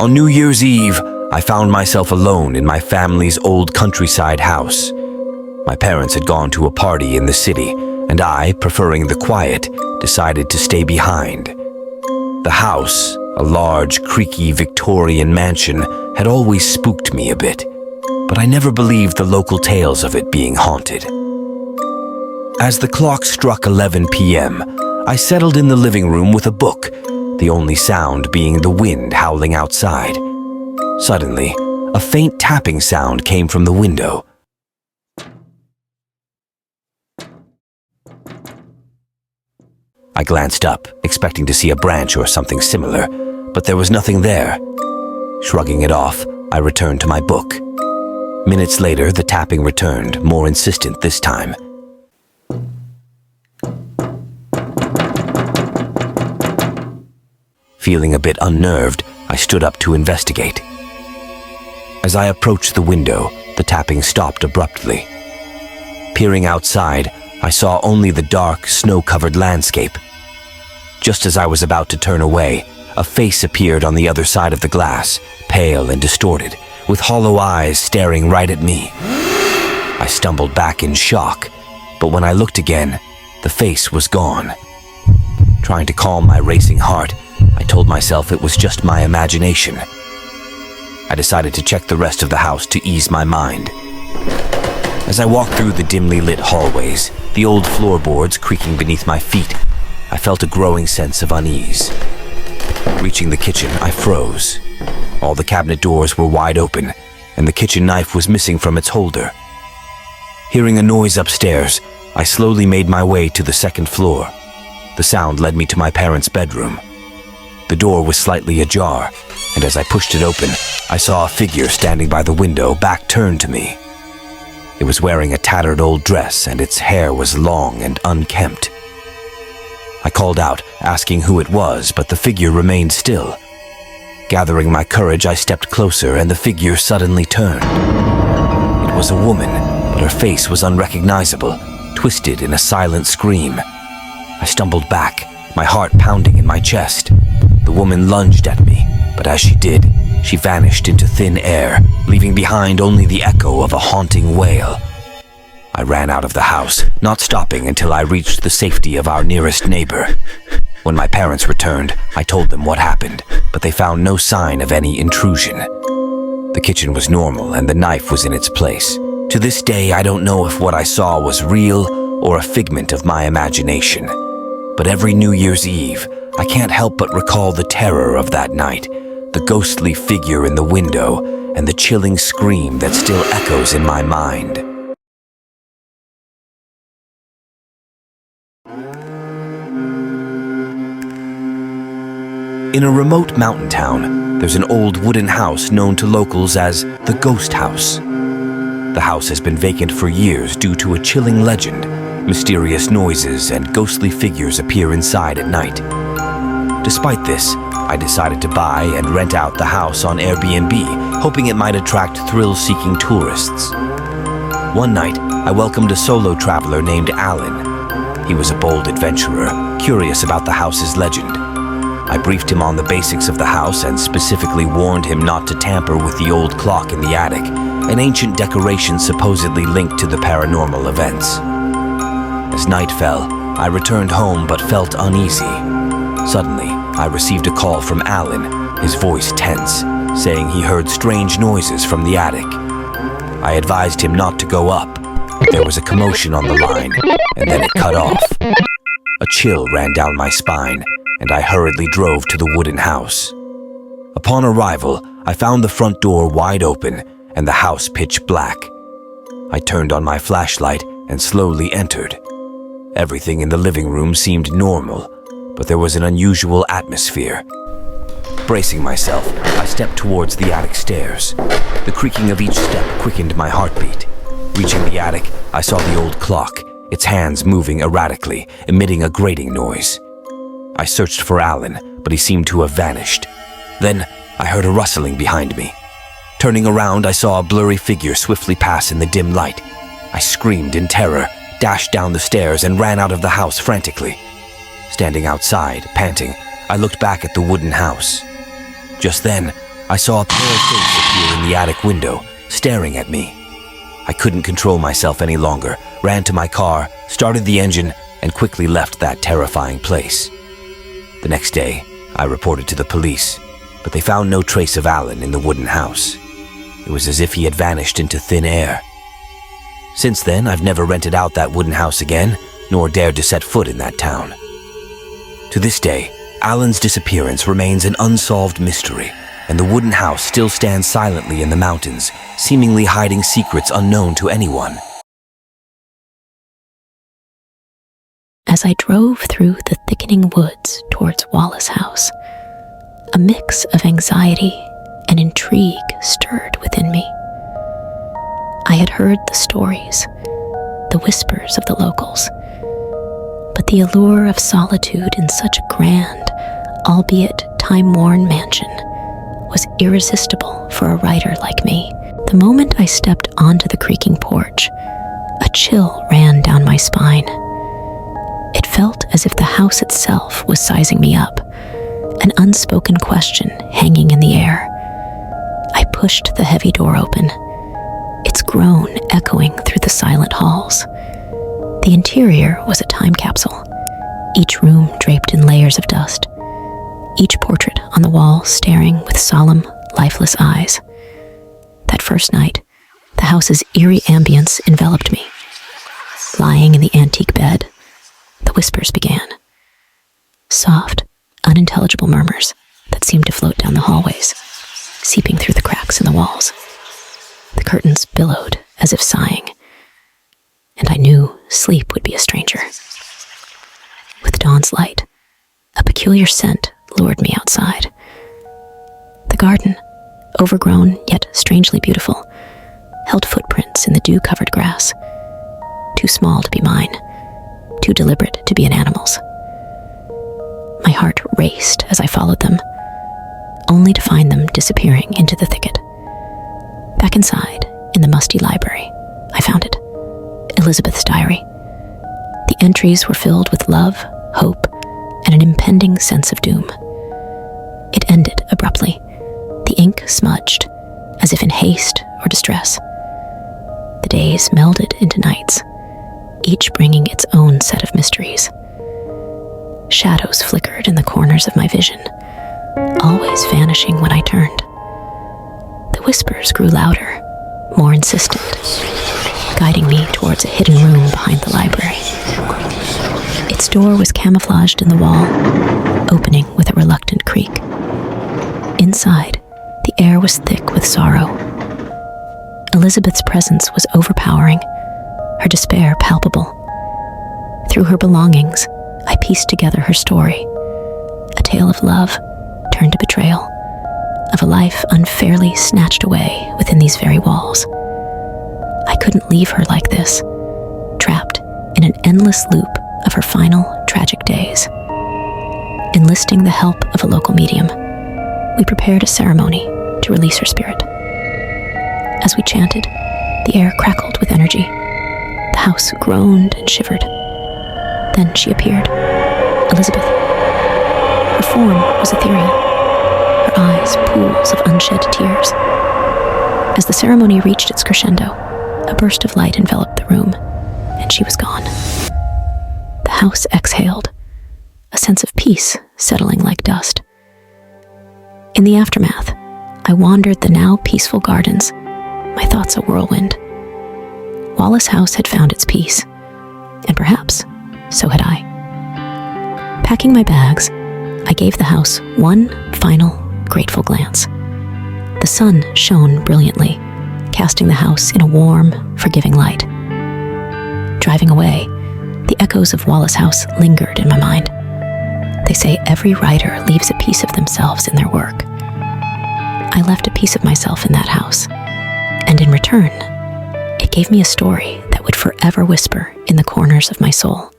On New Year's Eve, I found myself alone in my family's old countryside house. My parents had gone to a party in the city, and I, preferring the quiet, decided to stay behind. The house, a large, creaky Victorian mansion, had always spooked me a bit, but I never believed the local tales of it being haunted. As the clock struck 11 p.m., I settled in the living room with a book, the only sound being the wind howling outside. Suddenly, a faint tapping sound came from the window. I glanced up, expecting to see a branch or something similar, but there was nothing there. Shrugging it off, I returned to my book. Minutes later, the tapping returned, more insistent this time. Feeling a bit unnerved, I stood up to investigate. As I approached the window, the tapping stopped abruptly. Peering outside, I saw only the dark, snow-covered landscape. Just as I was about to turn away, a face appeared on the other side of the glass, pale and distorted, with hollow eyes staring right at me. I stumbled back in shock, but when I looked again, the face was gone. Trying to calm my racing heart, I told myself it was just my imagination. I decided to check the rest of the house to ease my mind. As I walked through the dimly lit hallways, the old floorboards creaking beneath my feet, I felt a growing sense of unease. Reaching the kitchen, I froze. All the cabinet doors were wide open, and the kitchen knife was missing from its holder. Hearing a noise upstairs, I slowly made my way to the second floor. The sound led me to my parents' bedroom. The door was slightly ajar, and as I pushed it open, I saw a figure standing by the window, back turned to me. It was wearing a tattered old dress, and its hair was long and unkempt. I called out, asking who it was, but the figure remained still. Gathering my courage, I stepped closer, and the figure suddenly turned. It was a woman, but her face was unrecognizable, twisted in a silent scream. I stumbled back, my heart pounding in my chest. The woman lunged at me, but as she did, she vanished into thin air, leaving behind only the echo of a haunting wail. I ran out of the house, not stopping until I reached the safety of our nearest neighbor. When my parents returned, I told them what happened, but they found no sign of any intrusion. The kitchen was normal and the knife was in its place. To this day, I don't know if what I saw was real or a figment of my imagination. But every New Year's Eve, I can't help but recall the terror of that night, the ghostly figure in the window, and the chilling scream that still echoes in my mind. In a remote mountain town, there's an old wooden house known to locals as the Ghost House. The house has been vacant for years due to a chilling legend. Mysterious noises and ghostly figures appear inside at night. Despite this, I decided to buy and rent out the house on Airbnb, hoping it might attract thrill-seeking tourists. One night, I welcomed a solo traveler named Alan. He was a bold adventurer, curious about the house's legend. I briefed him on the basics of the house and specifically warned him not to tamper with the old clock in the attic, an ancient decoration supposedly linked to the paranormal events. As night fell, I returned home but felt uneasy. Suddenly, I received a call from Alan, his voice tense, saying he heard strange noises from the attic. I advised him not to go up, but there was a commotion on the line, and then it cut off. A chill ran down my spine, and I hurriedly drove to the wooden house. Upon arrival, I found the front door wide open and the house pitch black. I turned on my flashlight and slowly entered. Everything in the living room seemed normal, but there was an unusual atmosphere. Bracing myself, I stepped towards the attic stairs. The creaking of each step quickened my heartbeat. Reaching the attic, I saw the old clock, its hands moving erratically, emitting a grating noise. I searched for Alan, but he seemed to have vanished. Then, I heard a rustling behind me. Turning around, I saw a blurry figure swiftly pass in the dim light. I screamed in terror, dashed down the stairs, and ran out of the house frantically. Standing outside, panting, I looked back at the wooden house. Just then, I saw a pale face appear in the attic window, staring at me. I couldn't control myself any longer, ran to my car, started the engine, and quickly left that terrifying place. The next day, I reported to the police, but they found no trace of Alan in the wooden house. It was as if he had vanished into thin air. Since then, I've never rented out that wooden house again, nor dared to set foot in that town. To this day, Alan's disappearance remains an unsolved mystery, and the wooden house still stands silently in the mountains, seemingly hiding secrets unknown to anyone. As I drove through the thickening woods towards Wallace House, a mix of anxiety and intrigue stirred within me. I had heard the stories, the whispers of the locals, but the allure of solitude in such a grand, albeit time-worn mansion was irresistible for a writer like me. The moment I stepped onto the creaking porch, a chill ran down my spine. It felt as if the house itself was sizing me up, an unspoken question hanging in the air. I pushed the heavy door open, its groan echoing through the silent halls. The interior was a time capsule, each room draped in layers of dust, each portrait on the wall staring with solemn, lifeless eyes. That first night, the house's eerie ambience enveloped me. Lying in the antique bed, the whispers began. Soft, unintelligible murmurs that seemed to float down the hallways, seeping through the cracks in the walls. The curtains billowed as if sighing, and I knew sleep would be a stranger. With dawn's light, a peculiar scent lured me outside. The garden, overgrown yet strangely beautiful, held footprints in the dew-covered grass, too small to be mine, too deliberate to be an animal's. My heart raced as I followed them, only to find them disappearing into the thicket. Back inside, in the musty library, I found it. Elizabeth's diary. The entries were filled with love, hope, and an impending sense of doom. It ended abruptly, the ink smudged, as if in haste or distress. The days melded into nights, each bringing its own set of mysteries. Shadows flickered in the corners of my vision, always vanishing when I turned. The whispers grew louder, more insistent, guiding me towards a hidden room behind the library. Its door was camouflaged in the wall, opening with a reluctant creak. Inside, the air was thick with sorrow. Elizabeth's presence was overpowering, her despair palpable. Through her belongings, I pieced together her story, a tale of love turned to betrayal, of a life unfairly snatched away within these very walls. I couldn't leave her like this, trapped in an endless loop of her final tragic days. Enlisting the help of a local medium, we prepared a ceremony to release her spirit. As we chanted, the air crackled with energy. The house groaned and shivered. Then she appeared, Elizabeth. Her form was ethereal, her eyes pools of unshed tears. As the ceremony reached its crescendo, a burst of light enveloped the room, and she was gone. The house exhaled, a sense of peace settling like dust. In the aftermath, I wandered the now peaceful gardens, my thoughts a whirlwind. Wallace House had found its peace, and perhaps so had I. Packing my bags, I gave the house one final, grateful glance. The sun shone brilliantly, casting the house in a warm, forgiving light. Driving away, the echoes of Wallace House lingered in my mind. They say every writer leaves a piece of themselves in their work. I left a piece of myself in that house, and in return, it gave me a story that would forever whisper in the corners of my soul.